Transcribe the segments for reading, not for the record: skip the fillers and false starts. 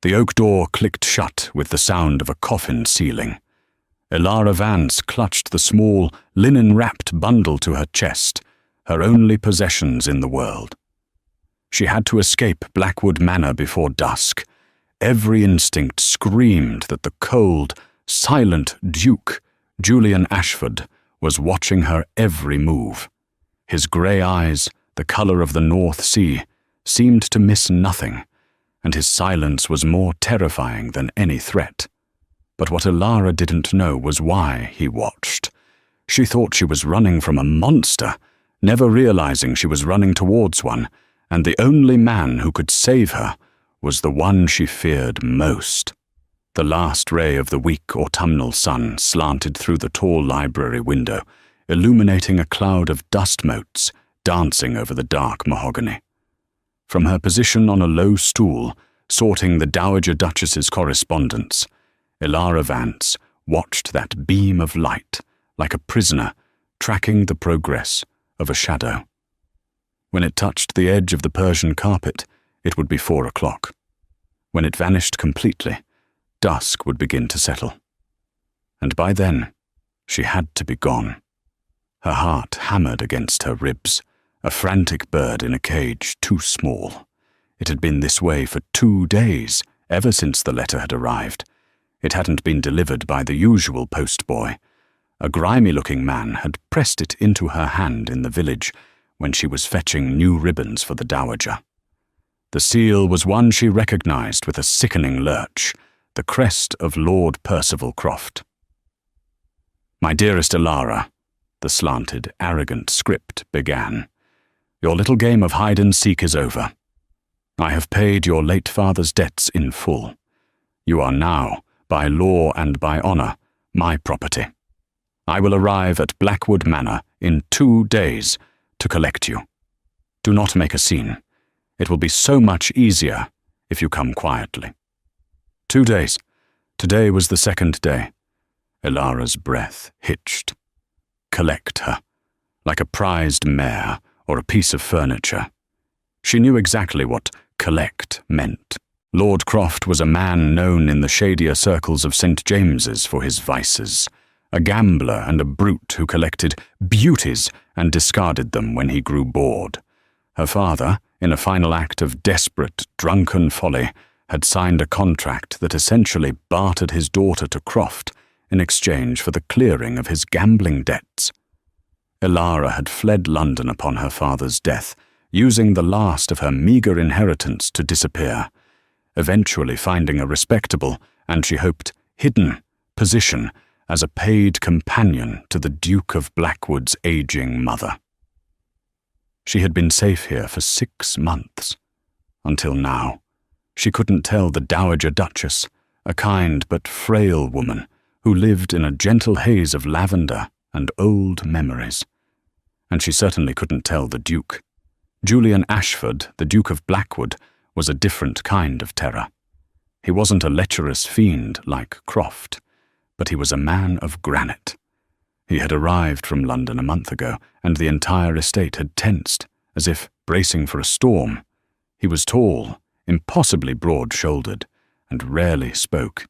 The oak door clicked shut with the sound of a coffin sealing. Elara Vance clutched the small, linen-wrapped bundle to her chest, her only possessions in the world. She had to escape Blackwood Manor before dusk. Every instinct screamed that the cold, silent Duke, Julian Ashford, was watching her every move. His grey eyes, the colour of the North Sea, seemed to miss nothing, and his silence was more terrifying than any threat. But what Elara didn't know was why he watched. She thought she was running from a monster, never realizing she was running towards one, and the only man who could save her was the one she feared most. The last ray of the weak autumnal sun slanted through the tall library window, illuminating a cloud of dust motes dancing over the dark mahogany. From her position on a low stool, sorting the Dowager Duchess's correspondence, Elara Vance watched that beam of light like a prisoner tracking the progress of a shadow. When it touched the edge of the Persian carpet, it would be 4 o'clock. When it vanished completely, dusk would begin to settle. And by then, she had to be gone. Her heart hammered against her ribs, a frantic bird in a cage too small. It had been this way for 2 days, ever since the letter had arrived. It hadn't been delivered by the usual postboy. A grimy-looking man had pressed it into her hand in the village when she was fetching new ribbons for the Dowager. The seal was one she recognized with a sickening lurch, the crest of Lord Percival Croft. "My dearest Elara," the slanted, arrogant script began, "your little game of hide-and-seek is over. I have paid your late father's debts in full. You are now, by law and by honor, my property. I will arrive at Blackwood Manor in 2 days to collect you. Do not make a scene. It will be so much easier if you come quietly." 2 days. Today was the 2nd day. Elara's breath hitched. Collect her, like a prized mare or a piece of furniture. She knew exactly what collect meant. Lord Croft was a man known in the shadier circles of St. James's for his vices, a gambler and a brute who collected beauties and discarded them when he grew bored. Her father, in a final act of desperate, drunken folly, had signed a contract that essentially bartered his daughter to Croft in exchange for the clearing of his gambling debts. Elara had fled London upon her father's death, using the last of her meagre inheritance to disappear, eventually finding a respectable, and she hoped hidden, position as a paid companion to the Duke of Blackwood's aging mother. She had been safe here for 6 months. Until now, she couldn't tell the Dowager Duchess, a kind but frail woman who lived in a gentle haze of lavender and old memories. And she certainly couldn't tell the Duke. Julian Ashford, the Duke of Blackwood, was a different kind of terror. He wasn't a lecherous fiend like Croft, but he was a man of granite. He had arrived from London a month ago, and the entire estate had tensed, as if bracing for a storm. He was tall, impossibly broad-shouldered, and rarely spoke.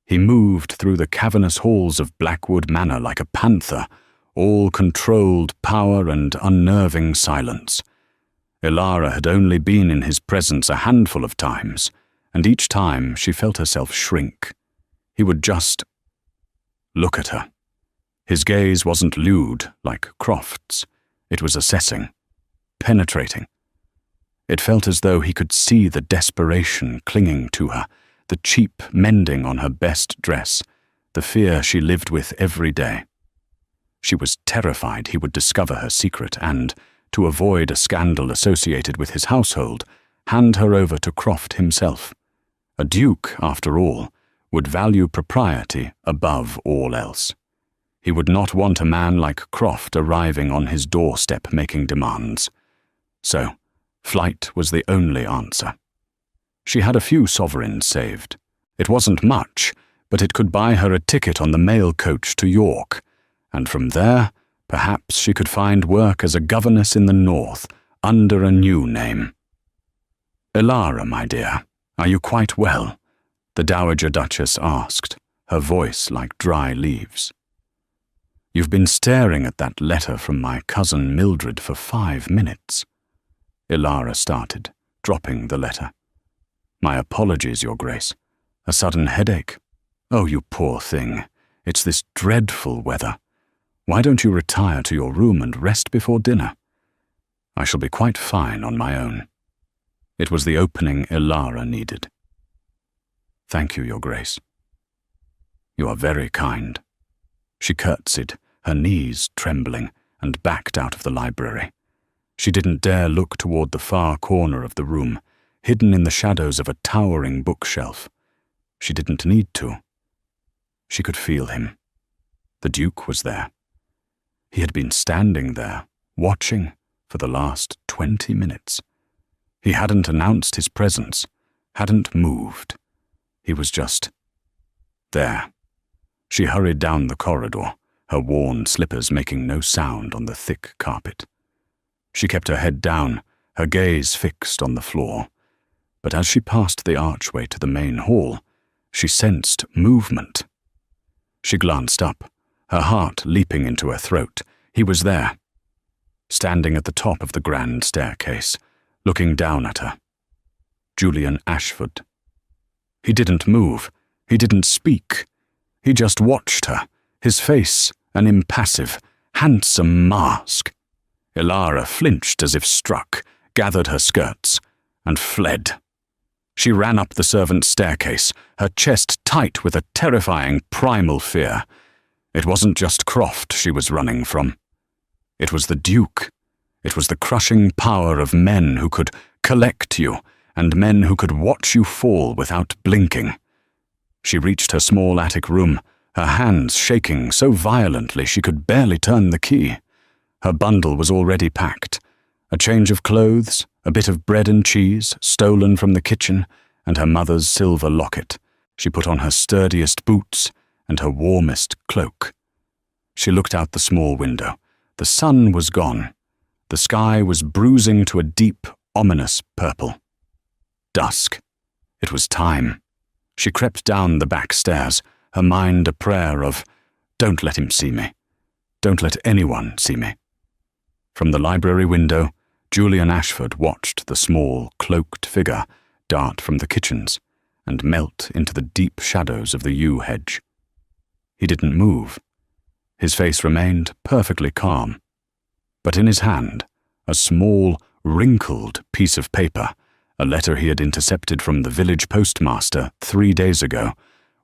He moved through the cavernous halls of Blackwood Manor like a panther, all controlled power and unnerving silence. Elara had only been in his presence a handful of times, and each time she felt herself shrink. He would just look at her. His gaze wasn't lewd like Croft's. It was assessing, penetrating. It felt as though he could see the desperation clinging to her, the cheap mending on her best dress, the fear she lived with every day. She was terrified he would discover her secret and, to avoid a scandal associated with his household, hand her over to Croft himself. A duke, after all, would value propriety above all else. He would not want a man like Croft arriving on his doorstep making demands. So, flight was the only answer. She had a few sovereigns saved. It wasn't much, but it could buy her a ticket on the mail coach to York, and from there, perhaps she could find work as a governess in the north, under a new name. "Elara, my dear, are you quite well?" the Dowager Duchess asked, her voice like dry leaves. "You've been staring at that letter from my cousin Mildred for 5 minutes." Ilara started, dropping the letter. "My apologies, Your Grace. A sudden headache. Oh, you poor thing. It's this dreadful weather. Why don't you retire to your room and rest before dinner? I shall be quite fine on my own." It was the opening Ilara needed. "Thank you, Your Grace." "You are very kind." She curtsied, her knees trembling, and backed out of the library. She didn't dare look toward the far corner of the room, hidden in the shadows of a towering bookshelf. She didn't need to. She could feel him. The Duke was there. He had been standing there, watching, for the last 20 minutes. He hadn't announced his presence, hadn't moved. He was just there. She hurried down the corridor, her worn slippers making no sound on the thick carpet. She kept her head down, her gaze fixed on the floor. But as she passed the archway to the main hall, she sensed movement. She glanced up, her heart leaping into her throat. He was there, standing at the top of the grand staircase, looking down at her. Julian Ashford. He didn't move. He didn't speak. He just watched her, his face an impassive, handsome mask. Ilara flinched as if struck, gathered her skirts, and fled. She ran up the servants' staircase, her chest tight with a terrifying primal fear. It wasn't just Croft she was running from. It was the Duke. It was the crushing power of men who could collect you, and men who could watch you fall without blinking. She reached her small attic room, her hands shaking so violently she could barely turn the key. Her bundle was already packed. A change of clothes, a bit of bread and cheese stolen from the kitchen, and her mother's silver locket. She put on her sturdiest boots and her warmest cloak. She looked out the small window. The sun was gone. The sky was bruising to a deep, ominous purple. Dusk. It was time. She crept down the back stairs, her mind a prayer of, "Don't let him see me. Don't let anyone see me." From the library window, Julian Ashford watched the small, cloaked figure dart from the kitchens and melt into the deep shadows of the yew hedge. He didn't move. His face remained perfectly calm. But in his hand, a small, wrinkled piece of paper, a letter he had intercepted from the village postmaster 3 days ago,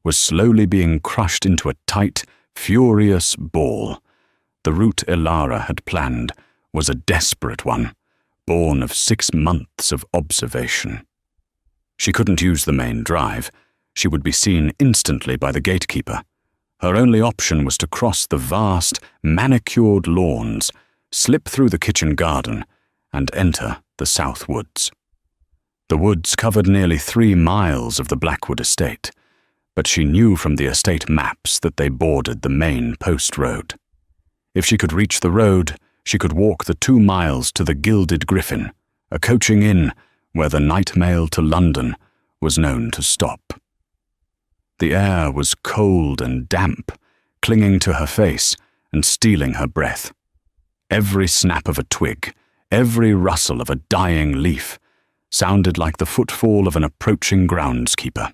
was slowly being crushed into a tight, furious ball. The route Ilara had planned was a desperate one, born of 6 months of observation. She couldn't use the main drive. She would be seen instantly by the gatekeeper. Her only option was to cross the vast, manicured lawns, slip through the kitchen garden, and enter the South Woods. The woods covered nearly 3 miles of the Blackwood estate, but she knew from the estate maps that they bordered the main post road. If she could reach the road, she could walk the 2 miles to the Gilded Griffin, a coaching inn where the night mail to London was known to stop. The air was cold and damp, clinging to her face and stealing her breath. Every snap of a twig, every rustle of a dying leaf, sounded like the footfall of an approaching groundskeeper.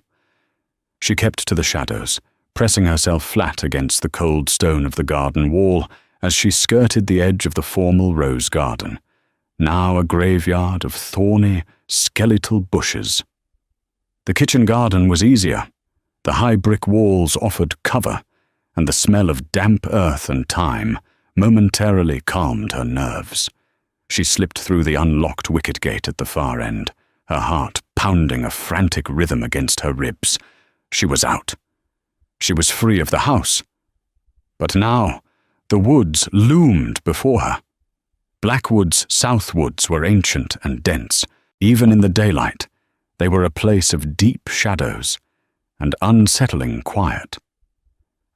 She kept to the shadows, pressing herself flat against the cold stone of the garden wall as she skirted the edge of the formal rose garden, now a graveyard of thorny, skeletal bushes. The kitchen garden was easier. The high brick walls offered cover, and the smell of damp earth and thyme momentarily calmed her nerves. She slipped through the unlocked wicket gate at the far end, her heart pounding a frantic rhythm against her ribs. She was out. She was free of the house. But now, the woods loomed before her. Blackwood's South Woods were ancient and dense. Even in the daylight, they were a place of deep shadows and unsettling quiet.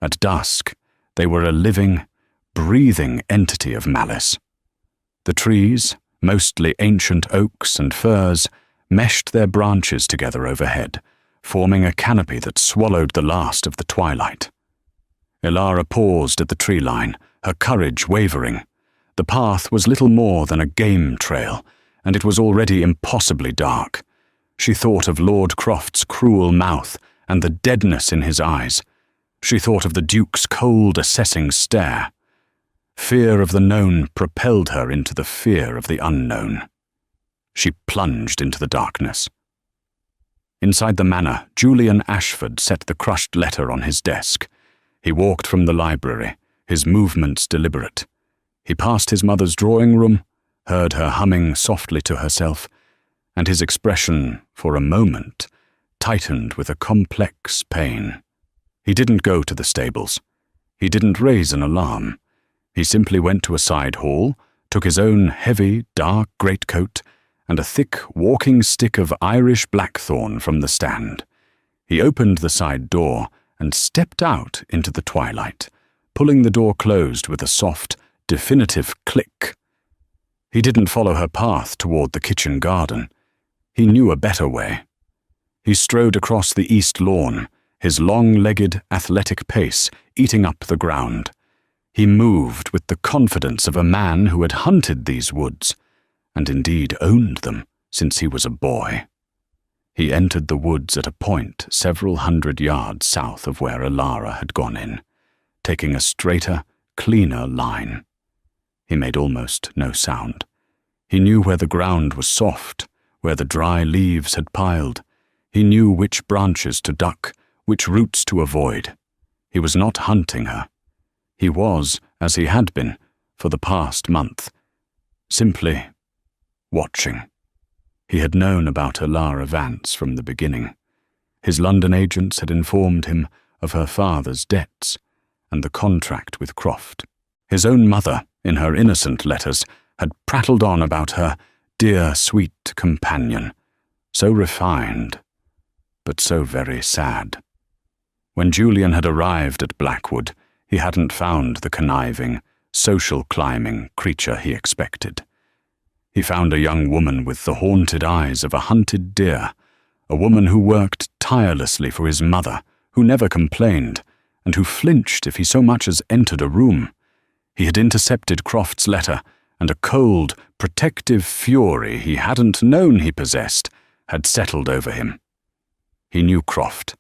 At dusk, they were a living, breathing entity of malice. The trees, mostly ancient oaks and firs, meshed their branches together overhead, forming a canopy that swallowed the last of the twilight. Elara paused at the tree line, her courage wavering. The path was little more than a game trail, and it was already impossibly dark. She thought of Lord Croft's cruel mouth and the deadness in his eyes. She thought of the Duke's cold, assessing stare. Fear of the known propelled her into the fear of the unknown. She plunged into the darkness. Inside the manor, Julian Ashford set the crushed letter on his desk. He walked from the library, his movements deliberate. He passed his mother's drawing room, heard her humming softly to herself, and his expression, for a moment, tightened with a complex pain. He didn't go to the stables. He didn't raise an alarm. He simply went to a side hall, took his own heavy, dark greatcoat and a thick walking stick of Irish blackthorn from the stand. He opened the side door and stepped out into the twilight, pulling the door closed with a soft, definitive click. He didn't follow her path toward the kitchen garden. He knew a better way. He strode across the east lawn, his long-legged, athletic pace eating up the ground. He moved with the confidence of a man who had hunted these woods, and indeed owned them since he was a boy. He entered the woods at a point several hundred yards south of where Elara had gone in, taking a straighter, cleaner line. He made almost no sound. He knew where the ground was soft, where the dry leaves had piled. He knew which branches to duck, which roots to avoid. He was not hunting her. He was, as he had been, for the past month, simply watching. He had known about Elara Vance from the beginning. His London agents had informed him of her father's debts and the contract with Croft. His own mother, in her innocent letters, had prattled on about her dear, sweet companion, so refined, but so very sad. When Julian had arrived at Blackwood, he hadn't found the conniving, social-climbing creature he expected. He found a young woman with the haunted eyes of a hunted deer, a woman who worked tirelessly for his mother, who never complained, and who flinched if he so much as entered a room. He had intercepted Croft's letter, and a cold, protective fury he hadn't known he possessed had settled over him. He knew Croft.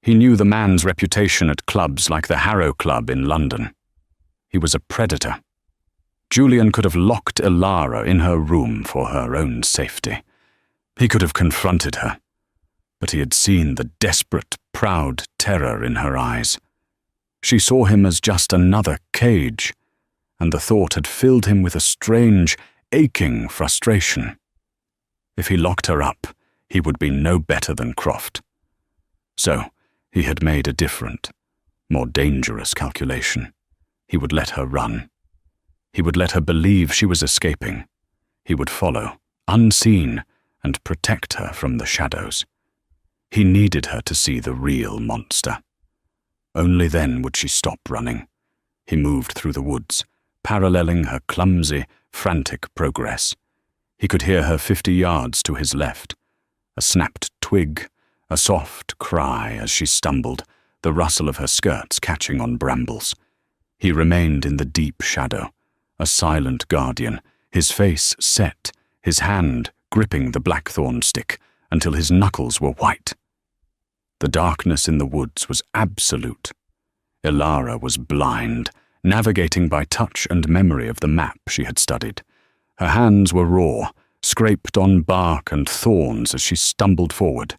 He knew the man's reputation at clubs like the Harrow Club in London. He was a predator. Julian could have locked Elara in her room for her own safety. He could have confronted her, but he had seen the desperate, proud terror in her eyes. She saw him as just another cage, and the thought had filled him with a strange, aching frustration. If he locked her up, he would be no better than Croft. So, he had made a different, more dangerous calculation. He would let her run. He would let her believe she was escaping. He would follow, unseen, and protect her from the shadows. He needed her to see the real monster. Only then would she stop running. He moved through the woods, paralleling her clumsy, frantic progress. He could hear her 50 yards to his left. A snapped twig, a soft cry as she stumbled, the rustle of her skirts catching on brambles. He remained in the deep shadow, a silent guardian, his face set, his hand gripping the blackthorn stick until his knuckles were white. The darkness in the woods was absolute. Elara was blind, navigating by touch and memory of the map she had studied. Her hands were raw, scraped on bark and thorns as she stumbled forward.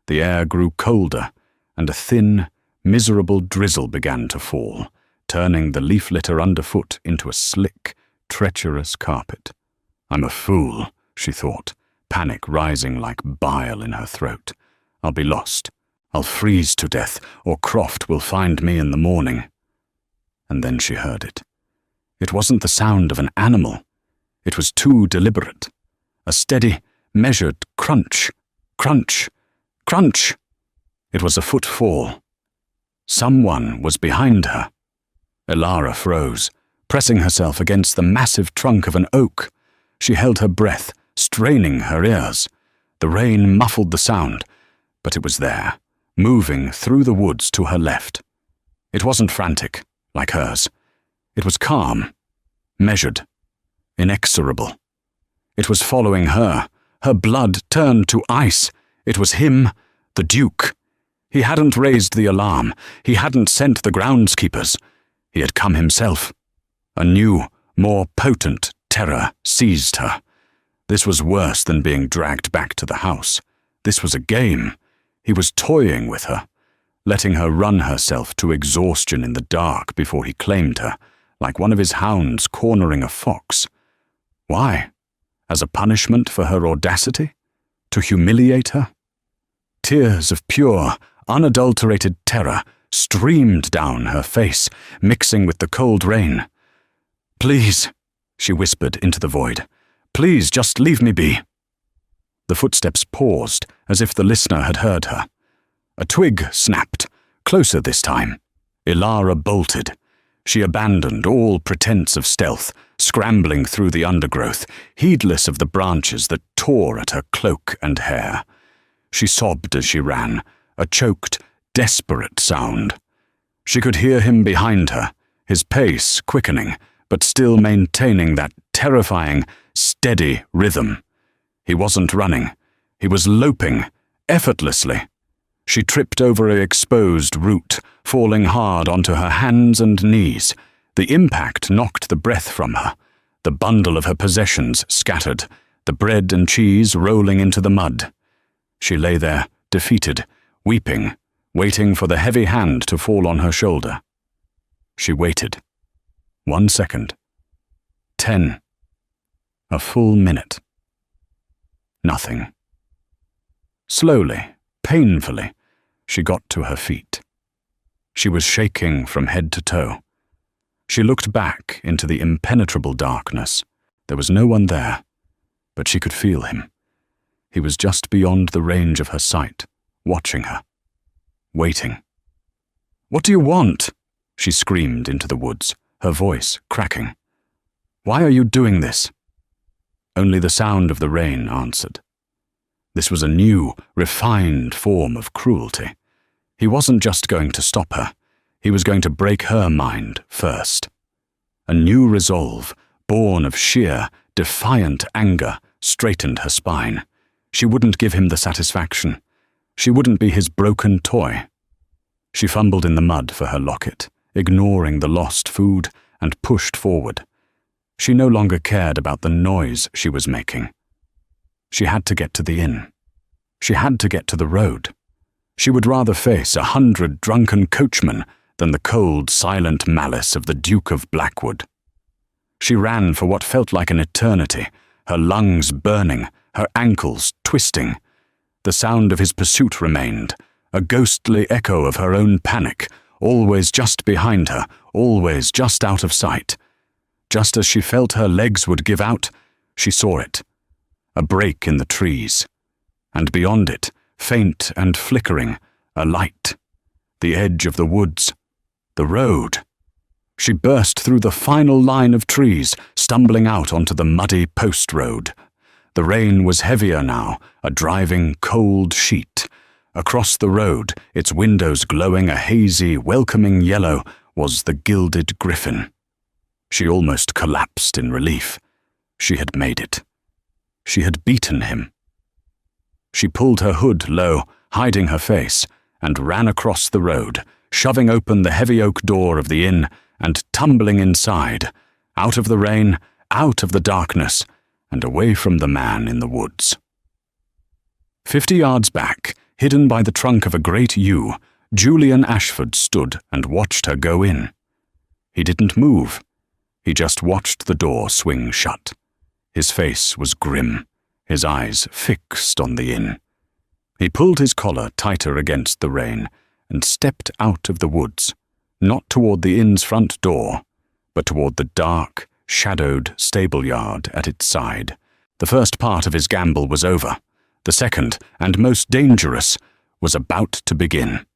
The air grew colder, and a thin, miserable drizzle began to fall, turning the leaf litter underfoot into a slick, treacherous carpet. "I'm a fool," she thought, panic rising like bile in her throat. "I'll be lost. I'll freeze to death, or Croft will find me in the morning." And then she heard it. It wasn't the sound of an animal. It was too deliberate. A steady, measured crunch, crunch, crunch. It was a footfall. Someone was behind her. Elara froze, pressing herself against the massive trunk of an oak. She held her breath, straining her ears. The rain muffled the sound, but it was there, moving through the woods to her left. It wasn't frantic, like hers. It was calm, measured, inexorable. It was following her. Her blood turned to ice. It was him, the Duke. He hadn't raised the alarm. He hadn't sent the groundskeepers. He had come himself. A new, more potent terror seized her. This was worse than being dragged back to the house. This was a game. He was toying with her, letting her run herself to exhaustion in the dark before he claimed her, like one of his hounds cornering a fox. Why? As a punishment for her audacity? To humiliate her? Tears of pure, unadulterated terror streamed down her face, mixing with the cold rain. "Please," she whispered into the void. "Please, just leave me be." The footsteps paused, as if the listener had heard her. A twig snapped, closer this time. Ilara bolted. She abandoned all pretense of stealth, scrambling through the undergrowth, heedless of the branches that tore at her cloak and hair. She sobbed as she ran, a choked, desperate sound. She could hear him behind her, his pace quickening, but still maintaining that terrifying, steady rhythm. He wasn't running. He was loping, effortlessly. She tripped over an exposed root, falling hard onto her hands and knees. The impact knocked the breath from her. The bundle of her possessions scattered, the bread and cheese rolling into the mud. She lay there, defeated, weeping, waiting for the heavy hand to fall on her shoulder. She waited. 1 second. 10. A full minute. Nothing. Slowly, painfully, she got to her feet. She was shaking from head to toe. She looked back into the impenetrable darkness. There was no one there, but she could feel him. He was just beyond the range of her sight, watching her, waiting. "What do you want?" she screamed into the woods, her voice cracking. "Why are you doing this?" Only the sound of the rain answered. This was a new, refined form of cruelty. He wasn't just going to stop her. He was going to break her mind first. A new resolve, born of sheer, defiant anger, straightened her spine. She wouldn't give him the satisfaction. She wouldn't be his broken toy. She fumbled in the mud for her locket, ignoring the lost food, and pushed forward. She no longer cared about the noise she was making. She had to get to the inn. She had to get to the road. She would rather face 100 drunken coachmen than the cold, silent malice of the Duke of Blackwood. She ran for what felt like an eternity, her lungs burning, her ankles twisting. The sound of his pursuit remained, a ghostly echo of her own panic, always just behind her, always just out of sight. Just as she felt her legs would give out, she saw it. A break in the trees. And beyond it, faint and flickering, a light. The edge of the woods. The road. She burst through the final line of trees, stumbling out onto the muddy post road. The rain was heavier now, a driving, cold sheet. Across the road, its windows glowing a hazy, welcoming yellow, was the gilded griffin. She almost collapsed in relief. She had made it. She had beaten him. She pulled her hood low, hiding her face, and ran across the road, shoving open the heavy oak door of the inn and tumbling inside, out of the rain, out of the darkness, and away from the man in the woods. 50 yards back, hidden by the trunk of a great yew, Julian Ashford stood and watched her go in. He didn't move. He just watched the door swing shut. His face was grim, his eyes fixed on the inn. He pulled his collar tighter against the rain and stepped out of the woods, not toward the inn's front door, but toward the dark, shadowed stable-yard at its side. The first part of his gamble was over. The second, and most dangerous, was about to begin.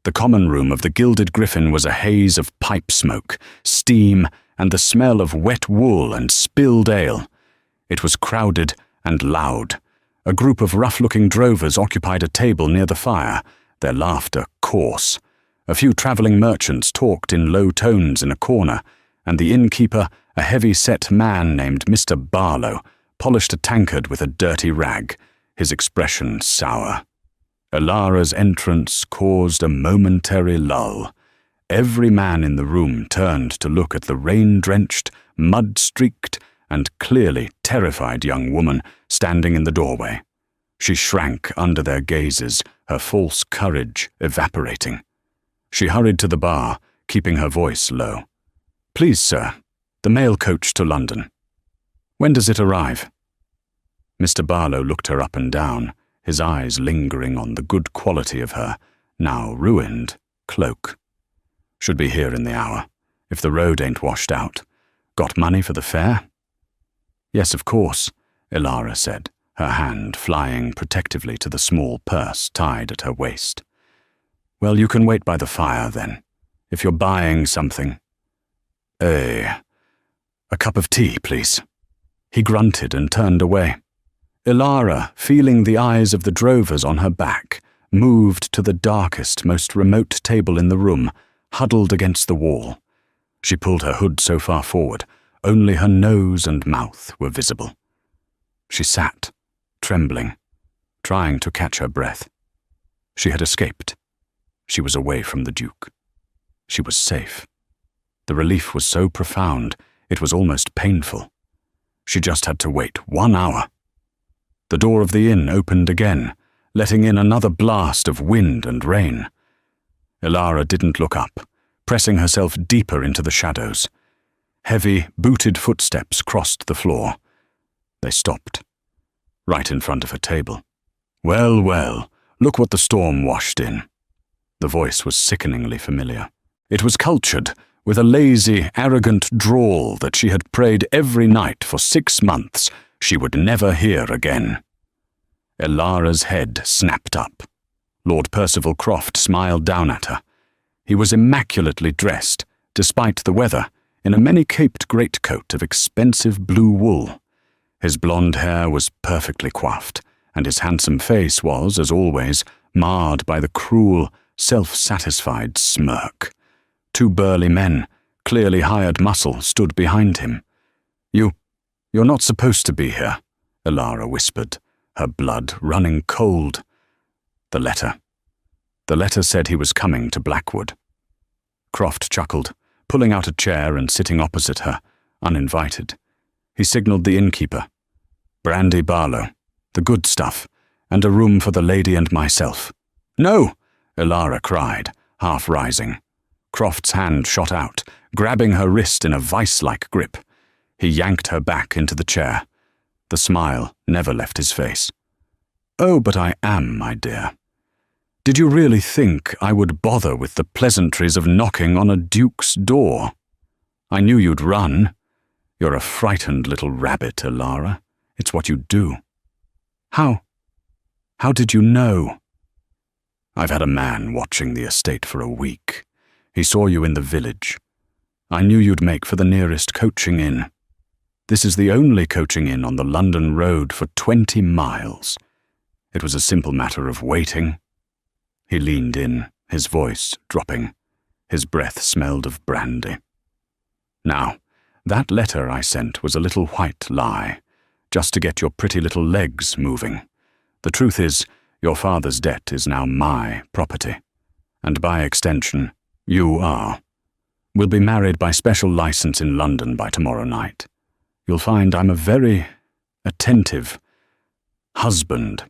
The common room of the Gilded Griffin was a haze of pipe smoke, steam, and the smell of wet wool and spilled ale. It was crowded and loud. A group of rough-looking drovers occupied a table near the fire, their laughter coarse. A few travelling merchants talked in low tones in a corner, and the innkeeper, a heavy-set man named Mr. Barlow, polished a tankard with a dirty rag, his expression sour. Elara's entrance caused a momentary lull. Every man in the room turned to look at the rain-drenched, mud-streaked, and clearly terrified young woman standing in the doorway. She shrank under their gazes, her false courage evaporating. She hurried to the bar, keeping her voice low. "Please, sir, the mail coach to London. When does it arrive?" Mr. Barlow looked her up and down, his eyes lingering on the good quality of her, now ruined, cloak. "Should be here in the hour, if the road ain't washed out. Got money for the fare?" "Yes, of course," Elara said, her hand flying protectively to the small purse tied at her waist. "Well, you can wait by the fire, then, if you're buying something." A cup of tea, please." He grunted and turned away. Elara, feeling the eyes of the drovers on her back, moved to the darkest, most remote table in the room, huddled against the wall. She pulled her hood so far forward, only her nose and mouth were visible. She sat, trembling, trying to catch her breath. She had escaped. She was away from the Duke. She was safe. The relief was so profound, it was almost painful. She just had to wait 1 hour. The door of the inn opened again, letting in another blast of wind and rain. Elara didn't look up, pressing herself deeper into the shadows. Heavy, booted footsteps crossed the floor. They stopped, right in front of her table. "Well, well, look what the storm washed in." The voice was sickeningly familiar. It was cultured, with a lazy, arrogant drawl that she had prayed every night for 6 months she would never hear again. Elara's head snapped up. Lord Percival Croft smiled down at her. He was immaculately dressed, despite the weather, in a many-caped greatcoat of expensive blue wool. His blonde hair was perfectly coiffed, and his handsome face was, as always, marred by the cruel, self-satisfied smirk. 2 burly men, clearly hired muscle, stood behind him. You're not supposed to be here," Elara whispered, her blood running cold. The letter. The letter said he was coming to Blackwood. Croft chuckled, pulling out a chair and sitting opposite her, uninvited. He signalled the innkeeper. "Brandy Barlow, the good stuff, and a room for the lady and myself." "No!" Elara cried, half rising. Croft's hand shot out, grabbing her wrist in a vice-like grip. He yanked her back into the chair. The smile never left his face. "Oh, but I am, my dear. Did you really think I would bother with the pleasantries of knocking on a duke's door? I knew you'd run. You're a frightened little rabbit, Elara. It's what you do." How did you know?" "I've had a man watching the estate for a week. He saw you in the village. I knew you'd make for the nearest coaching inn. This is the only coaching inn on the London road for 20 miles. It was a simple matter of waiting." He leaned in, his voice dropping. His breath smelled of brandy. "Now, that letter I sent was a little white lie, just to get your pretty little legs moving. The truth is, your father's debt is now my property, and by extension, you are. We'll be married by special license in London by tomorrow night. You'll find I'm a very attentive husband."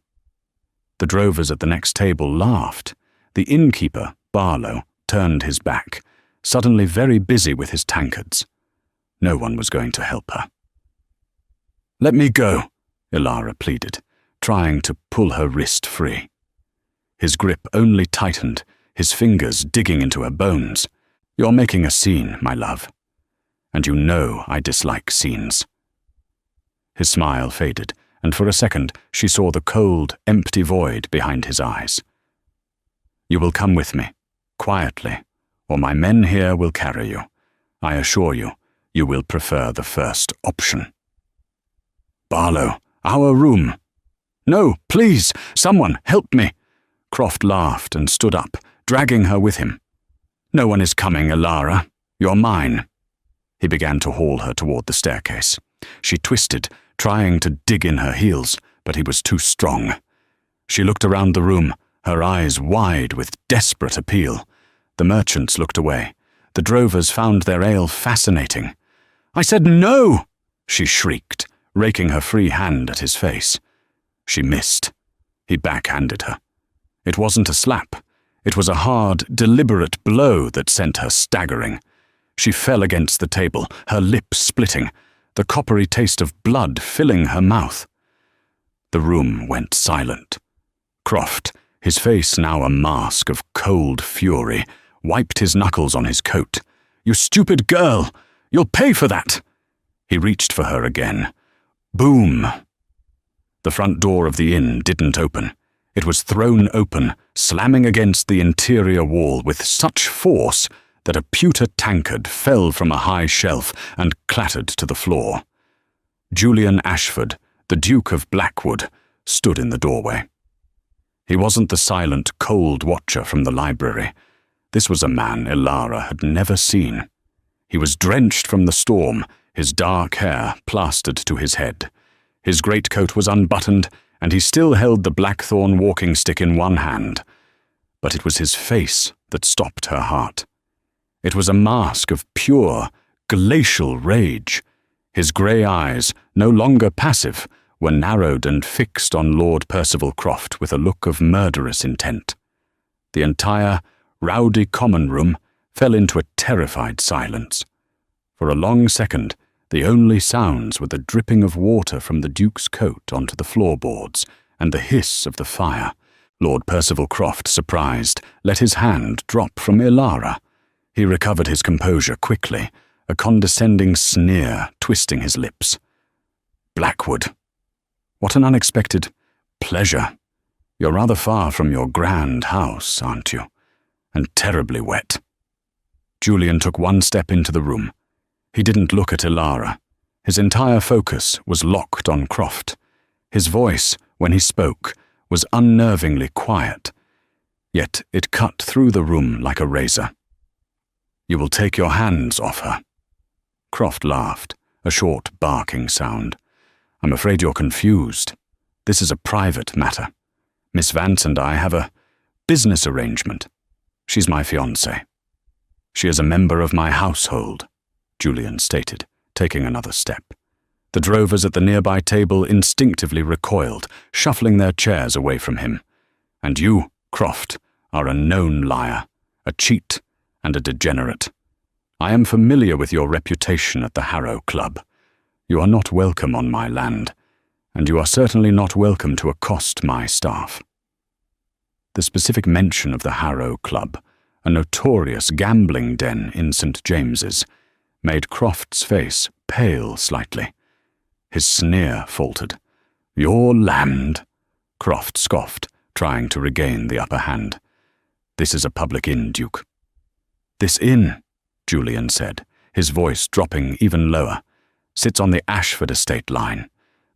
The drovers at the next table laughed. The innkeeper, Barlow, turned his back, suddenly very busy with his tankards. No one was going to help her. "Let me go," Elara pleaded, trying to pull her wrist free. His grip only tightened, his fingers digging into her bones. "You're making a scene, my love. And you know I dislike scenes." His smile faded, and for a second she saw the cold, empty void behind his eyes. "You will come with me, quietly, or my men here will carry you. I assure you, you will prefer the first option." "Barlow, our room." No, please, someone, help me. Croft laughed and stood up, dragging her with him. No one is coming, Elara. You're mine. He began to haul her toward the staircase. She twisted, trying to dig in her heels, but he was too strong. She looked around the room, her eyes wide with desperate appeal. The merchants looked away. The drovers found their ale fascinating. I said no, she shrieked, raking her free hand at his face. She missed. He backhanded her. It wasn't a slap. It was a hard, deliberate blow that sent her staggering. She fell against the table, her lips splitting, the coppery taste of blood filling her mouth. The room went silent. Croft, his face now a mask of cold fury, wiped his knuckles on his coat. You stupid girl! You'll pay for that! He reached for her again. Boom! The front door of the inn didn't open. It was thrown open, slamming against the interior wall with such force that a pewter tankard fell from a high shelf and clattered to the floor. Julian Ashford, the Duke of Blackwood, stood in the doorway. He wasn't the silent, cold watcher from the library. This was a man Elara had never seen. He was drenched from the storm, his dark hair plastered to his head. His greatcoat was unbuttoned, and he still held the blackthorn walking stick in one hand. But it was his face that stopped her heart. It was a mask of pure, glacial rage. His grey eyes, no longer passive, were narrowed and fixed on Lord Percival Croft with a look of murderous intent. The entire rowdy common room fell into a terrified silence. For a long second, the only sounds were the dripping of water from the Duke's coat onto the floorboards and the hiss of the fire. Lord Percival Croft, surprised, let his hand drop from Elara. He recovered his composure quickly, a condescending sneer twisting his lips. Blackwood. What an unexpected pleasure. You're rather far from your grand house, aren't you? And terribly wet. Julian took one step into the room. He didn't look at Elara. His entire focus was locked on Croft. His voice, when he spoke, was unnervingly quiet, yet it cut through the room like a razor. You will take your hands off her. Croft laughed, a short, barking sound. I'm afraid you're confused. This is a private matter. Miss Vance and I have a business arrangement. She's my fiancée. She is a member of my household, Julian stated, taking another step. The drovers at the nearby table instinctively recoiled, shuffling their chairs away from him. And you, Croft, are a known liar, a cheat, and a degenerate. I am familiar with your reputation at the Harrow Club. You are not welcome on my land, and you are certainly not welcome to accost my staff. The specific mention of the Harrow Club, a notorious gambling den in St. James's, made Croft's face pale slightly. His sneer faltered. Your land? Croft scoffed, trying to regain the upper hand. This is a public inn, Duke. This inn, Julian said, his voice dropping even lower, sits on the Ashford estate line.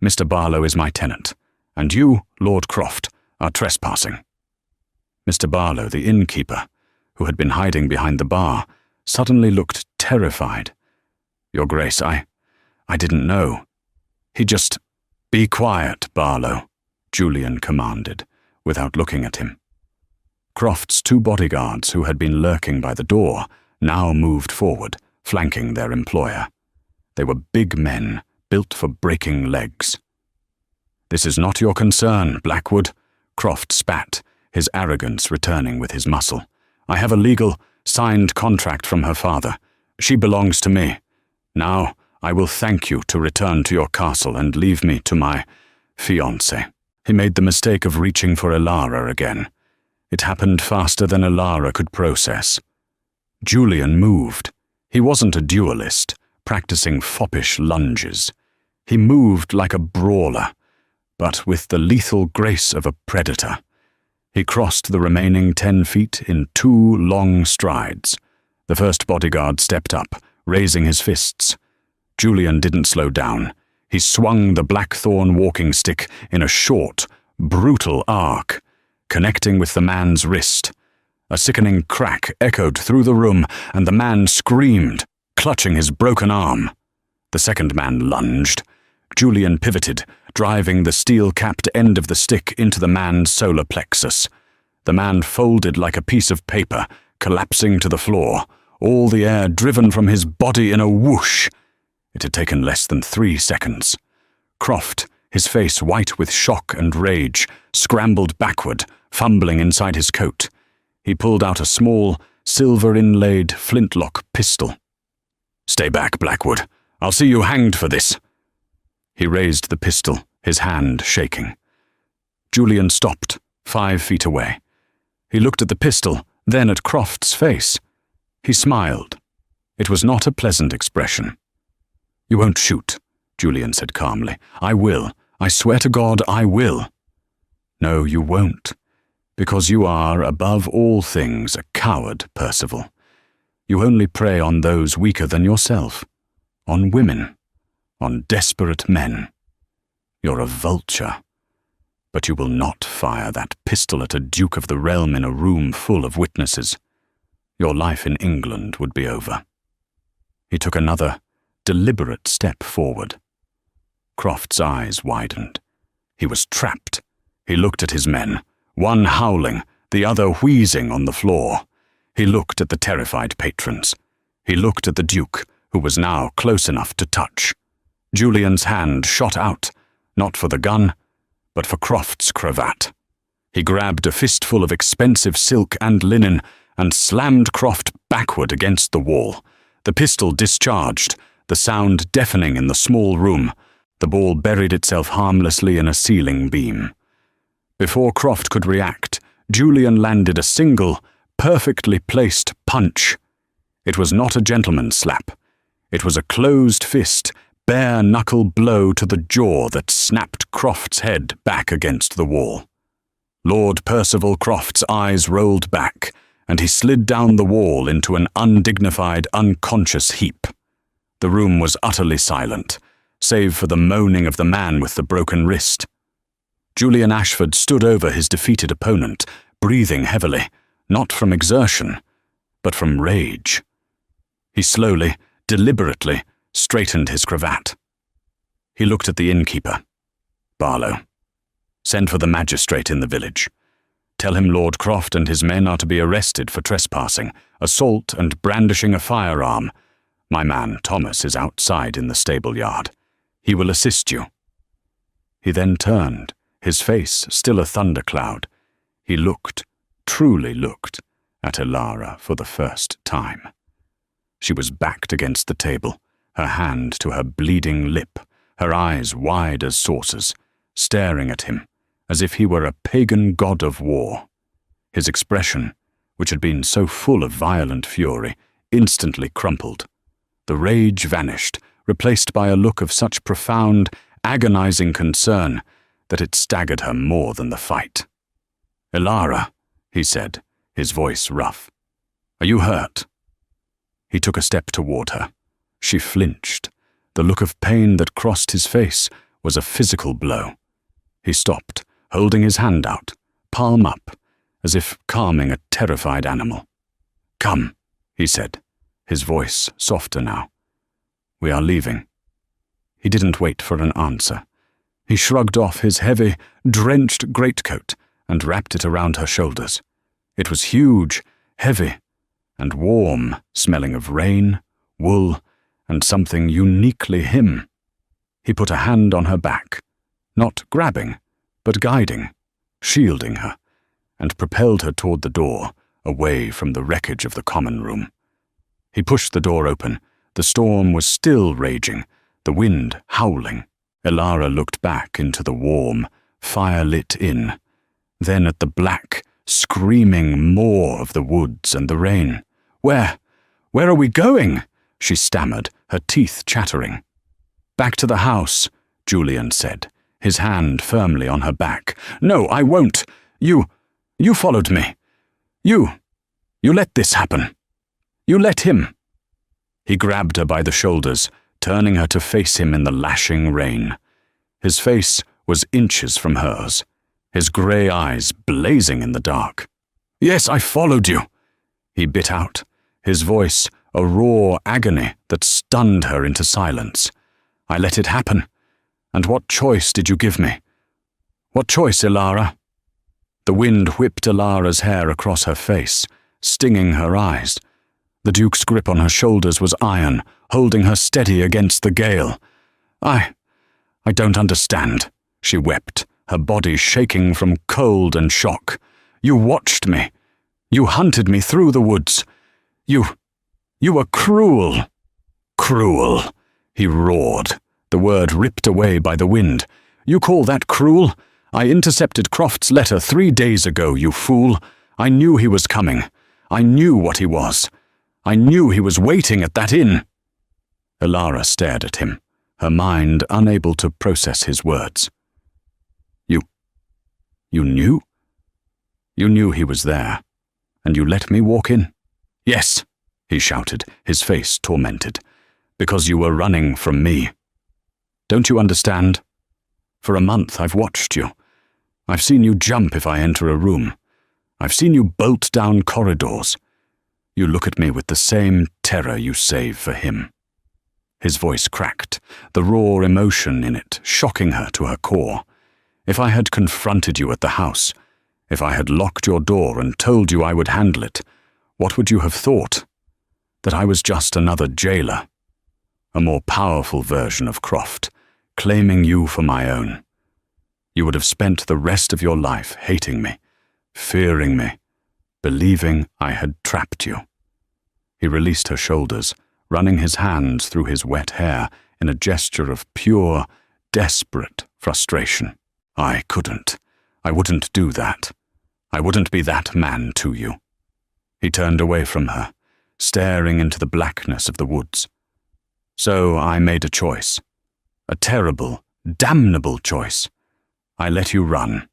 Mr. Barlow is my tenant, and you, Lord Croft, are trespassing. Mr. Barlow, the innkeeper, who had been hiding behind the bar, suddenly looked terrified. Your Grace, I didn't know. He just— Be quiet, Barlow, Julian commanded, without looking at him. Croft's two bodyguards, who had been lurking by the door, now moved forward, flanking their employer. They were big men, built for breaking legs. This is not your concern, Blackwood, Croft spat, his arrogance returning with his muscle. I have a legal, signed contract from her father. She belongs to me. Now, I will thank you to return to your castle and leave me to my fiancé. He made the mistake of reaching for Elara again. It happened faster than Elara could process. Julian moved. He wasn't a duelist, practicing foppish lunges. He moved like a brawler, but with the lethal grace of a predator. He crossed the remaining 10 feet in 2 long strides. The first bodyguard stepped up, raising his fists. Julian didn't slow down. He swung the blackthorn walking stick in a short, brutal arc, connecting with the man's wrist. A sickening crack echoed through the room, and the man screamed, clutching his broken arm. The second man lunged. Julian pivoted, driving the steel-capped end of the stick into the man's solar plexus. The man folded like a piece of paper, collapsing to the floor, all the air driven from his body in a whoosh. It had taken less than 3 seconds. Croft, his face white with shock and rage, scrambled backward, fumbling inside his coat. He pulled out a small, silver-inlaid flintlock pistol. "Stay back, Blackwood. I'll see you hanged for this." He raised the pistol, his hand shaking. Julian stopped, 5 feet away. He looked at the pistol, then at Croft's face. He smiled. It was not a pleasant expression. "You won't shoot," Julian said calmly. "I will. I swear to God, I will." "No, you won't. Because you are, above all things, a coward, Percival. You only prey on those weaker than yourself. On women. On desperate men. You're a vulture. But you will not fire that pistol at a Duke of the Realm in a room full of witnesses. Your life in England would be over." He took another, deliberate step forward. Croft's eyes widened. He was trapped. He looked at his men, one howling, the other wheezing on the floor. He looked at the terrified patrons. He looked at the Duke, who was now close enough to touch. Julian's hand shot out, not for the gun, but for Croft's cravat. He grabbed a fistful of expensive silk and linen and slammed Croft backward against the wall. The pistol discharged, the sound deafening in the small room. The ball buried itself harmlessly in a ceiling beam. Before Croft could react, Julian landed a single, perfectly placed punch. It was not a gentleman's slap. It was a closed fist, bare-knuckle blow to the jaw that snapped Croft's head back against the wall. Lord Percival Croft's eyes rolled back, and he slid down the wall into an undignified, unconscious heap. The room was utterly silent, save for the moaning of the man with the broken wrist. Julian Ashford stood over his defeated opponent, breathing heavily, not from exertion, but from rage. He slowly, deliberately, straightened his cravat. He looked at the innkeeper. "Barlow, send for the magistrate in the village. Tell him Lord Croft and his men are to be arrested for trespassing, assault, and brandishing a firearm. My man, Thomas, is outside in the stable yard. He will assist you." He then turned, his face still a thundercloud. He looked, truly looked, at Elara for the first time. She was backed against the table, her hand to her bleeding lip, her eyes wide as saucers, staring at him as if he were a pagan god of war. His expression, which had been so full of violent fury, instantly crumpled. The rage vanished, replaced by a look of such profound, agonizing concern that it staggered her more than the fight. "Elara," he said, his voice rough. "Are you hurt?" He took a step toward her. She flinched. The look of pain that crossed his face was a physical blow. He stopped, holding his hand out, palm up, as if calming a terrified animal. "Come," he said, his voice softer now. "We are leaving." He didn't wait for an answer. He shrugged off his heavy, drenched greatcoat and wrapped it around her shoulders. It was huge, heavy, and warm, smelling of rain, wool, and something uniquely him. He put a hand on her back, not grabbing, but guiding, shielding her, and propelled her toward the door, away from the wreckage of the common room. He pushed the door open. The storm was still raging, the wind howling. Elara looked back into the warm, fire-lit inn, then at the black, screaming maw of the woods and the rain. Where are we going?" she stammered, her teeth chattering. "Back to the house," Julian said, his hand firmly on her back. "No, I won't. You followed me. You let this happen. You let him." He grabbed her by the shoulders, turning her to face him in the lashing rain. His face was inches from hers. his grey eyes blazing in the dark. "Yes, I followed you," he bit out, his voice a raw agony that stunned her into silence. "I let it happen. And what choice did you give me? What choice, Ilara?" The wind whipped Ilara's hair across her face, stinging her eyes. The Duke's grip on her shoulders was iron, holding her steady against the gale. I don't understand," she wept, her body shaking from cold and shock. "You watched me. You hunted me through the woods. You were cruel." "Cruel," he roared, the word ripped away by the wind. "You call that cruel? I intercepted Croft's letter 3 days ago, you fool. I knew he was coming. I knew what he was. I knew he was waiting at that inn." Ilara stared at him, her mind unable to process his words. You knew? You knew he was there, and you let me walk in?" "Yes," he shouted, his face tormented, "because you were running from me. Don't you understand? For a month I've watched you. I've seen you jump if I enter a room. I've seen you bolt down corridors. You look at me with the same terror you save for him." His voice cracked, the raw emotion in it shocking her to her core. "If I had confronted you at the house, if I had locked your door and told you I would handle it, what would you have thought? That I was just another jailer? A more powerful version of Croft, claiming you for my own. You would have spent the rest of your life hating me, fearing me, believing I had trapped you." He released her shoulders, running his hands through his wet hair in a gesture of pure, desperate frustration. "I couldn't. I wouldn't do that. I wouldn't be that man to you." He turned away from her, staring into the blackness of the woods. "So I made a choice. A terrible, damnable choice. I let you run.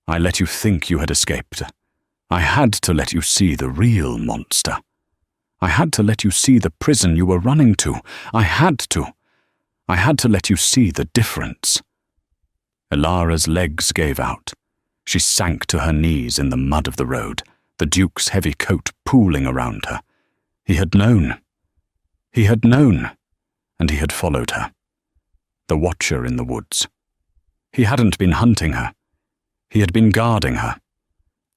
I let you think you had escaped. I had to let you see the real monster. I had to let you see the prison you were running to. I had to. I had to let you see the difference." Ilara's legs gave out. She sank to her knees in the mud of the road, the Duke's heavy coat pooling around her. He had known. He had known, and he had followed her. The watcher in the woods. He hadn't been hunting her. He had been guarding her.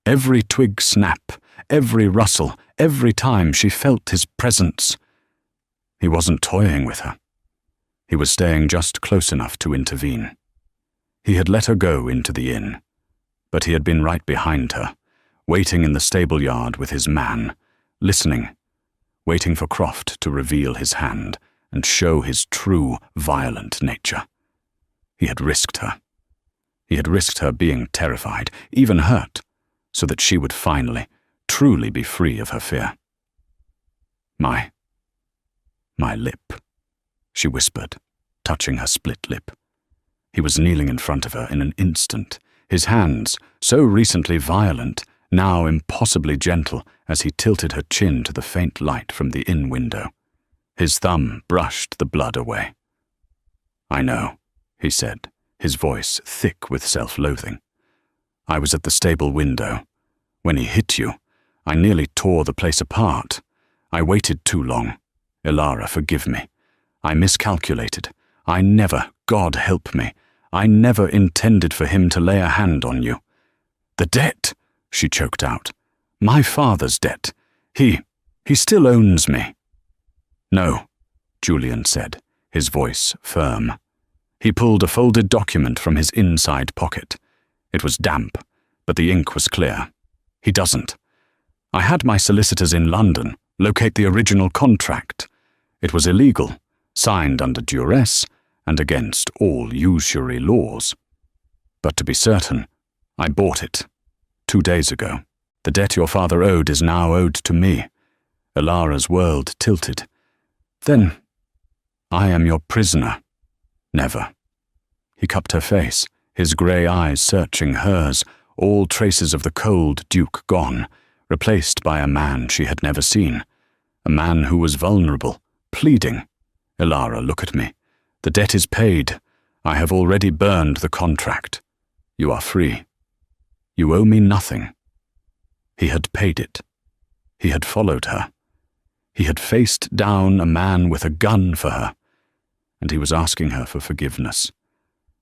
Every twig snap, every rustle, every time she felt his presence. He wasn't toying with her. He was staying just close enough to intervene. He had let her go into the inn, but he had been right behind her, waiting in the stable yard with his man, listening, waiting for Croft to reveal his hand and show his true, violent nature. He had risked her. He had risked her being terrified, even hurt, so that she would finally, truly be free of her fear. My lip," she whispered, touching her split lip. He was kneeling in front of her in an instant, his hands, so recently violent, now impossibly gentle as he tilted her chin to the faint light from the inn window. His thumb brushed the blood away. "I know," he said, his voice thick with self-loathing. "I was at the stable window. When he hit you, I nearly tore the place apart. I waited too long. Ilara, forgive me. I miscalculated. I never, God help me, I never intended for him to lay a hand on you. The debt," she choked out. "My father's debt. He still owns me." "No," Julian said, his voice firm. He pulled a folded document from his inside pocket. It was damp, but the ink was clear. "He doesn't. I had my solicitors in London locate the original contract. It was illegal, signed under duress, and against all usury laws. But to be certain, I bought it 2 days ago. The debt your father owed is now owed to me." Ilara's world tilted. "Then I am your prisoner." "Never." He cupped her face, his grey eyes searching hers, all traces of the cold Duke gone, replaced by a man she had never seen, a man who was vulnerable, pleading. "Ilara, look at me. The debt is paid. I have already burned the contract. You are free. You owe me nothing. He had paid it. He had followed her. He had faced down a man with a gun for her, and he was asking her for forgiveness.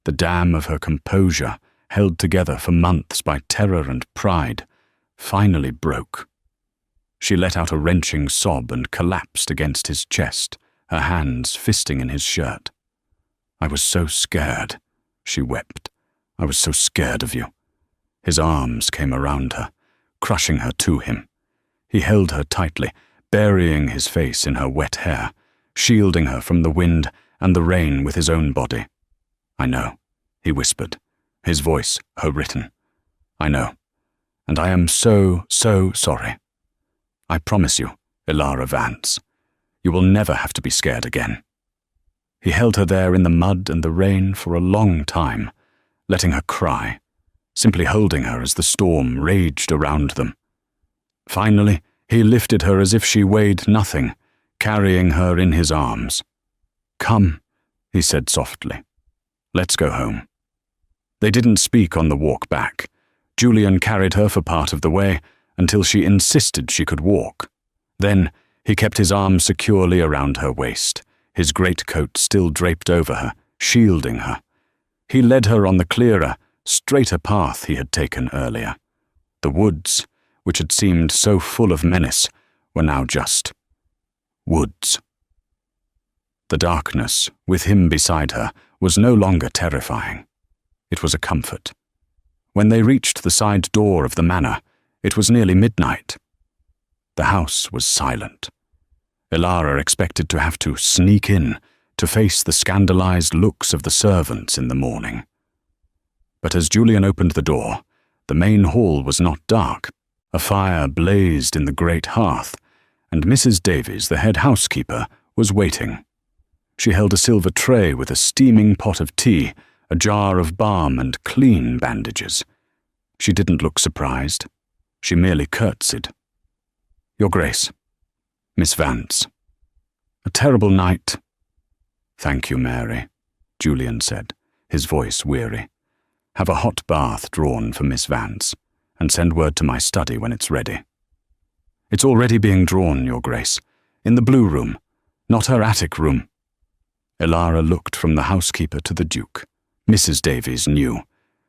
The dam of her composure, held together for months by terror and pride, finally broke. She let out a wrenching sob and collapsed against his chest, her hands fisting in his shirt. "I was so scared," she wept. "I was so scared of you." His arms came around her, crushing her to him. He held her tightly, burying his face in her wet hair, shielding her from the wind and the rain with his own body. "I know," he whispered, his voice her-written. "I know, and I am so, so sorry. I promise you, Elara Vance, you will never have to be scared again." He held her there in the mud and the rain for a long time, letting her cry, simply holding her as the storm raged around them. Finally, he lifted her as if she weighed nothing, carrying her in his arms. "Come," he said softly. "Let's go home." They didn't speak on the walk back. Julian carried her for part of the way until she insisted she could walk. Then he kept his arm securely around her waist, his greatcoat still draped over her, shielding her. He led her on the clearer, straighter path he had taken earlier. The woods, which had seemed so full of menace, were now just woods. The darkness, with him beside her, was no longer terrifying. It was a comfort. When they reached the side door of the manor, it was nearly midnight. The house was silent. Elara expected to have to sneak in to face the scandalized looks of the servants in the morning. But as Julian opened the door, the main hall was not dark. A fire blazed in the great hearth, and Mrs. Davies, the head housekeeper, was waiting. She held a silver tray with a steaming pot of tea, a jar of balm and clean bandages. She didn't look surprised. She merely curtsied. "Your Grace, Miss Vance. A terrible night." "Thank you, Mary," Julian said, his voice weary. "Have a hot bath drawn for Miss Vance, and send word to my study when it's ready." "It's already being drawn, Your Grace, in the blue room, not her attic room." Elara looked from the housekeeper to the Duke. Mrs. Davies knew.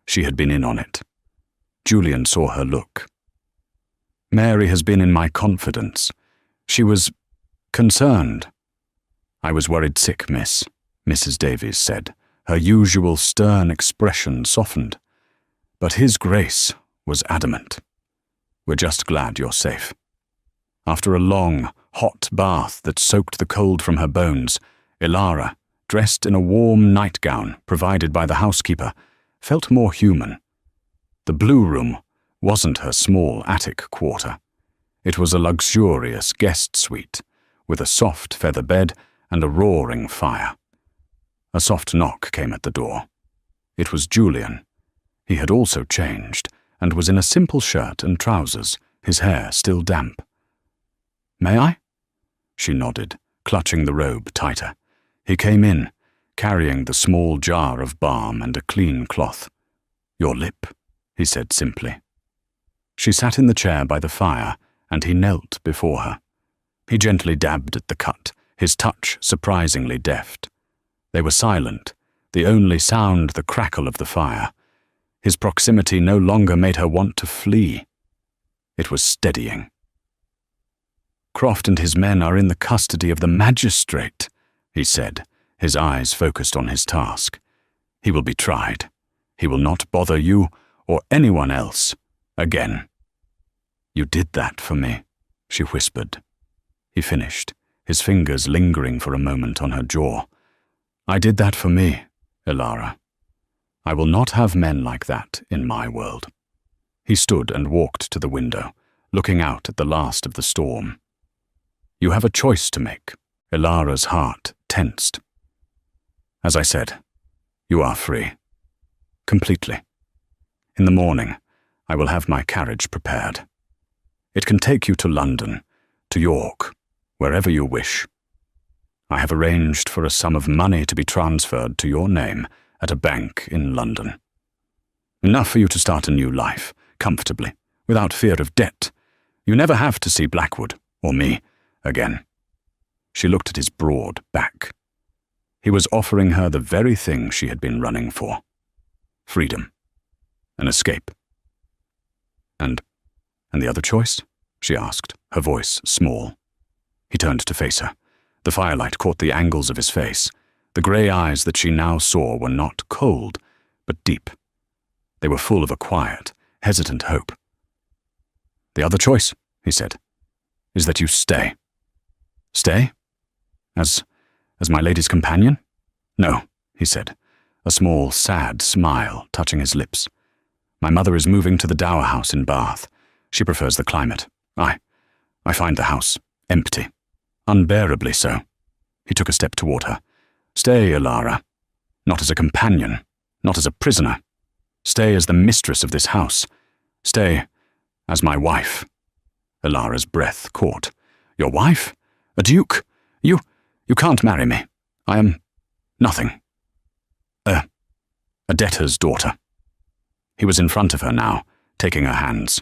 She had been in on it. Julian saw her look. "Mary has been in my confidence. She was concerned." "I was worried sick, miss," Mrs. Davies said. Her usual stern expression softened. But His Grace was adamant. "We're just glad you're safe." After a long, hot bath that soaked the cold from her bones, Elara, dressed in a warm nightgown provided by the housekeeper, felt more human. The blue room wasn't her small attic quarter. It was a luxurious guest suite, with a soft feather bed and a roaring fire. A soft knock came at the door. It was Julian. He had also changed, and was in a simple shirt and trousers, his hair still damp. "May I?" She nodded, clutching the robe tighter. He came in, carrying the small jar of balm and a clean cloth. "Your lip," he said simply. She sat in the chair by the fire, and he knelt before her. He gently dabbed at the cut, his touch surprisingly deft. They were silent, the only sound the crackle of the fire. His proximity no longer made her want to flee. It was steadying. "Croft and his men are in the custody of the magistrate," he said, his eyes focused on his task. "He will be tried. He will not bother you or anyone else again." "You did that for me," she whispered. He finished, his fingers lingering for a moment on her jaw. "I did that for me, Elara. I will not have men like that in my world." He stood and walked to the window, looking out at the last of the storm. "You have a choice to make." Elara's heart tensed. "As I said, you are free. Completely. In the morning, I will have my carriage prepared. It can take you to London, to York, wherever you wish. I have arranged for a sum of money to be transferred to your name at a bank in London. Enough for you to start a new life, comfortably, without fear of debt. You never have to see Blackwood, or me, again. She looked at his broad back. He was offering her the very thing she had been running for. Freedom. An escape. And the other choice? She asked, her voice small. He turned to face her. The firelight caught the angles of his face. The grey eyes that she now saw were not cold, but deep. They were full of a quiet, hesitant hope. "The other choice," he said, "is that you stay." "Stay? As my lady's companion?" "No," he said, a small, sad smile touching his lips. "My mother is moving to the dower house in Bath. She prefers the climate. I find the house empty. Unbearably so." He took a step toward her. "Stay, Elara. Not as a companion, not as a prisoner. Stay as the mistress of this house. Stay as my wife." Elara's breath caught. "Your wife? A duke? You can't marry me. I am nothing. A debtor's daughter." He was in front of her now, taking her hands.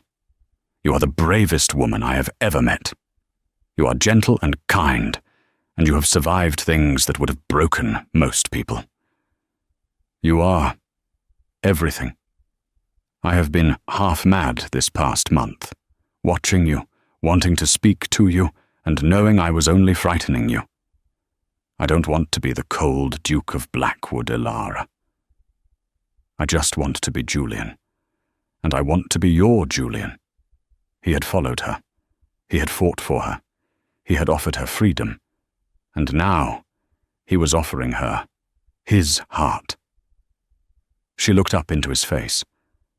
"You are the bravest woman I have ever met. You are gentle and kind, and you have survived things that would have broken most people. You are everything. I have been half mad this past month, watching you, wanting to speak to you, and knowing I was only frightening you. I don't want to be the cold Duke of Blackwood, Elara. I just want to be Julian, and I want to be your Julian." He had followed her. He had fought for her. He had offered her freedom. And now he was offering her his heart. She looked up into his face,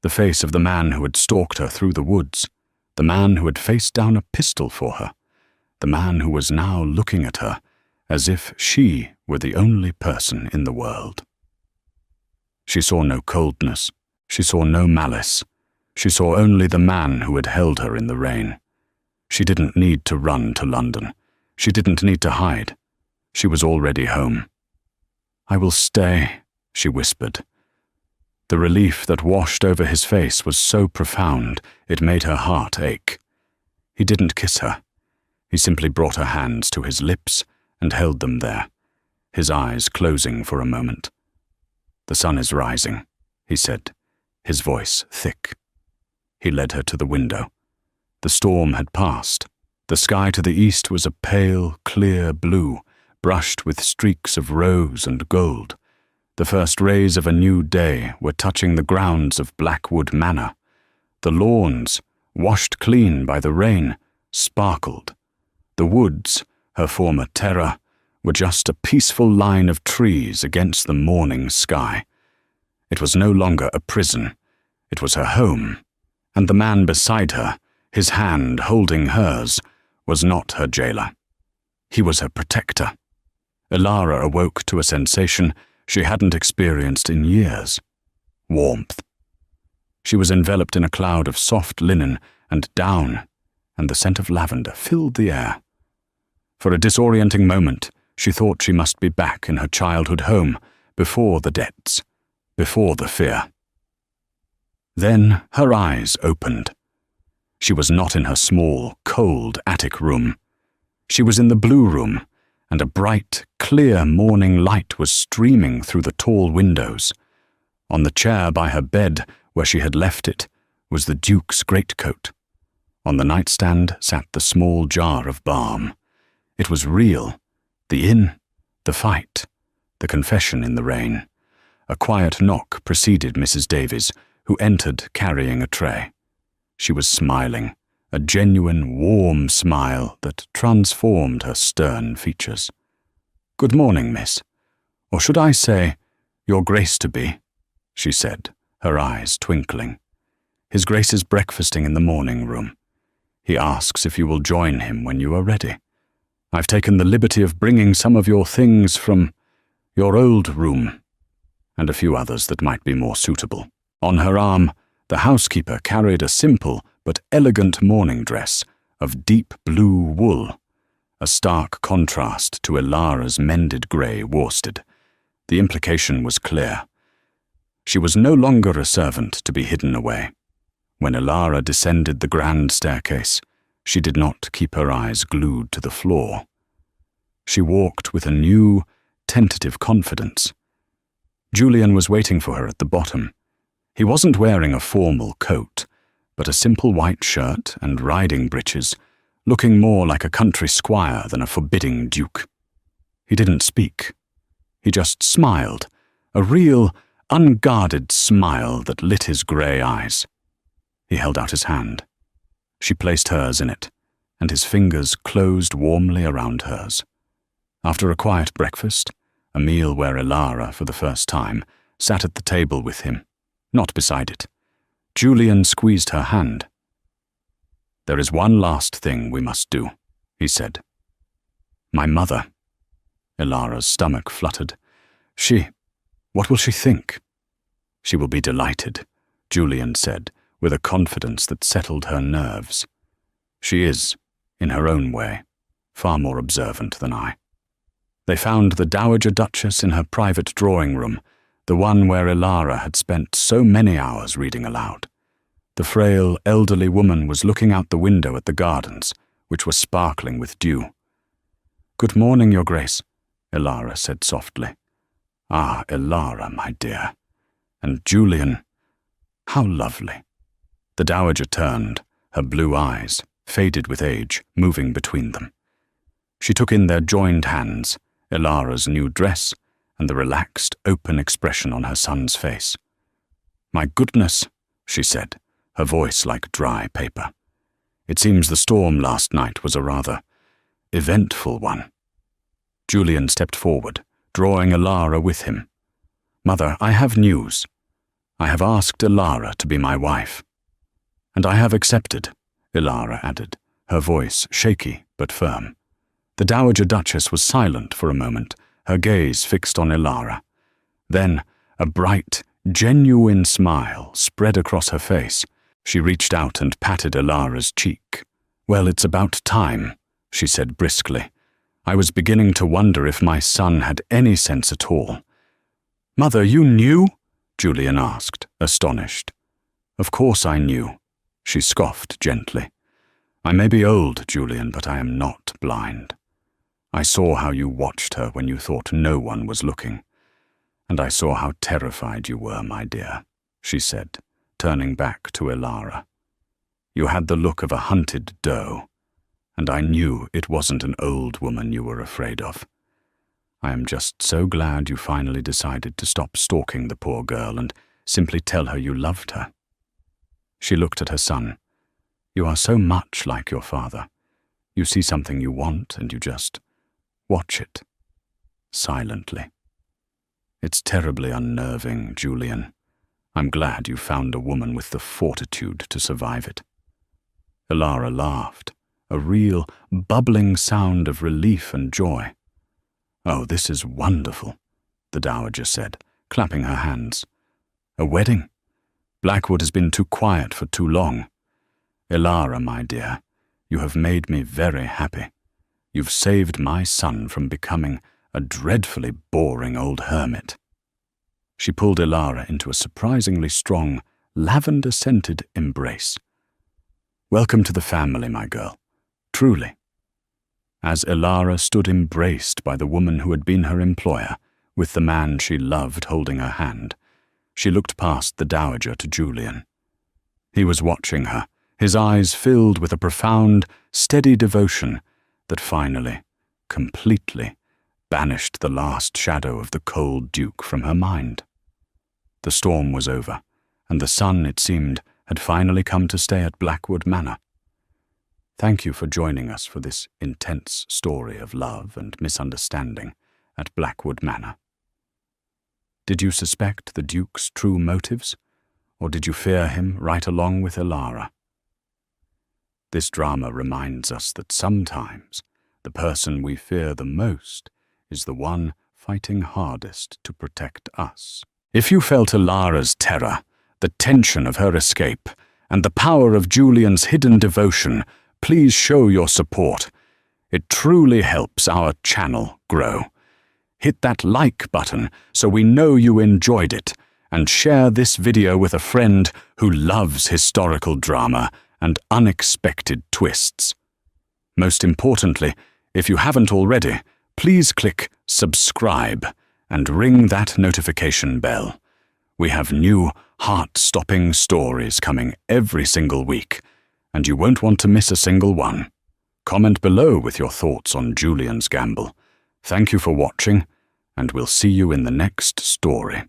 the face of the man who had stalked her through the woods, the man who had faced down a pistol for her, the man who was now looking at her as if she were the only person in the world. She saw no coldness. She saw no malice. She saw only the man who had held her in the rain. She didn't need to run to London. She didn't need to hide. She was already home. "I will stay," she whispered. The relief that washed over his face was so profound it made her heart ache. He didn't kiss her. He simply brought her hands to his lips and held them there, his eyes closing for a moment. "The sun is rising," he said, his voice thick. He led her to the window. The storm had passed. The sky to the east was a pale, clear blue, brushed with streaks of rose and gold. The first rays of a new day were touching the grounds of Blackwood Manor. The lawns, washed clean by the rain, sparkled. The woods, her former terror, were just a peaceful line of trees against the morning sky. It was no longer a prison. It was her home, and the man beside her, his hand holding hers, was not her jailer. He was her protector. Elara awoke to a sensation she hadn't experienced in years. Warmth. She was enveloped in a cloud of soft linen and down, and the scent of lavender filled the air. For a disorienting moment, she thought she must be back in her childhood home, before the debts, before the fear. Then her eyes opened. She was not in her small, cold attic room. She was in the blue room, and a bright, clear morning light was streaming through the tall windows. On the chair by her bed, where she had left it, was the Duke's greatcoat. On the nightstand sat the small jar of balm. It was real. The inn, the fight, the confession in the rain. A quiet knock preceded Mrs. Davies, who entered carrying a tray. She was smiling, a genuine, warm smile that transformed her stern features. "Good morning, miss. Or should I say, your grace to be," she said, her eyes twinkling. "His Grace is breakfasting in the morning room. He asks if you will join him when you are ready. I've taken the liberty of bringing some of your things from your old room, and a few others that might be more suitable." On her arm, the housekeeper carried a simple but elegant morning dress of deep blue wool, a stark contrast to Elara's mended grey worsted. The implication was clear. She was no longer a servant to be hidden away. When Elara descended the grand staircase, she did not keep her eyes glued to the floor. She walked with a new, tentative confidence. Julian was waiting for her at the bottom. He wasn't wearing a formal coat, but a simple white shirt and riding breeches, looking more like a country squire than a forbidding duke. He didn't speak. He just smiled, a real, unguarded smile that lit his grey eyes. He held out his hand. She placed hers in it, and his fingers closed warmly around hers. After a quiet breakfast, a meal where Elara, for the first time, sat at the table with him, not beside it, Julian squeezed her hand. "There is one last thing we must do," he said. "My mother." Elara's stomach fluttered. What will she think?" "She will be delighted," Julian said, with a confidence that settled her nerves. "She is, in her own way, far more observant than I." They found the Dowager Duchess in her private drawing room, the one where Elara had spent so many hours reading aloud. The frail, elderly woman was looking out the window at the gardens, which were sparkling with dew. "Good morning, Your Grace," Elara said softly. "Ah, Elara, my dear. And Julian, how lovely." The Dowager turned, her blue eyes, faded with age, moving between them. She took in their joined hands, Elara's new dress, and the relaxed, open expression on her son's face. "My goodness," she said, her voice like dry paper. "It seems the storm last night was a rather eventful one." Julian stepped forward, drawing Elara with him. "Mother, I have news. I have asked Elara to be my wife." "And I have accepted," Elara added, her voice shaky but firm. The Dowager Duchess was silent for a moment, her gaze fixed on Elara. Then a bright, genuine smile spread across her face. She reached out and patted Elara's cheek. "Well, it's about time," she said briskly. "I was beginning to wonder if my son had any sense at all." "Mother, you knew?" Julian asked, astonished. "Of course I knew," she scoffed gently. "I may be old, Julian, but I am not blind. I saw how you watched her when you thought no one was looking. And I saw how terrified you were, my dear," she said, turning back to Elara. "You had the look of a hunted doe, and I knew it wasn't an old woman you were afraid of. I am just so glad you finally decided to stop stalking the poor girl and simply tell her you loved her." She looked at her son. "You are so much like your father. You see something you want and you just watch it, silently. It's terribly unnerving, Julian. I'm glad you found a woman with the fortitude to survive it." Elara laughed, a real, bubbling sound of relief and joy. "Oh, this is wonderful," the Dowager said, clapping her hands. "A wedding? Blackwood has been too quiet for too long. Elara, my dear, you have made me very happy. You've saved my son from becoming a dreadfully boring old hermit." She pulled Elara into a surprisingly strong, lavender-scented embrace. "Welcome to the family, my girl. Truly." As Elara stood embraced by the woman who had been her employer, with the man she loved holding her hand, she looked past the Dowager to Julian. He was watching her, his eyes filled with a profound, steady devotion that finally, completely, banished the last shadow of the cold Duke from her mind. The storm was over, and the sun, it seemed, had finally come to stay at Blackwood Manor. "Thank you for joining us for this intense story of love and misunderstanding at Blackwood Manor. Did you suspect the Duke's true motives, or did you fear him right along with Elara? This drama reminds us that sometimes the person we fear the most is the one fighting hardest to protect us." If you felt Elara's terror, the tension of her escape, and the power of Julian's hidden devotion, please show your support. It truly helps our channel grow. Hit that like button so we know you enjoyed it, and share this video with a friend who loves historical drama and unexpected twists. Most importantly, if you haven't already, please click subscribe and ring that notification bell. We have new, heart-stopping stories coming every single week, and you won't want to miss a single one. Comment below with your thoughts on Julian's Gamble. Thank you for watching, and we'll see you in the next story.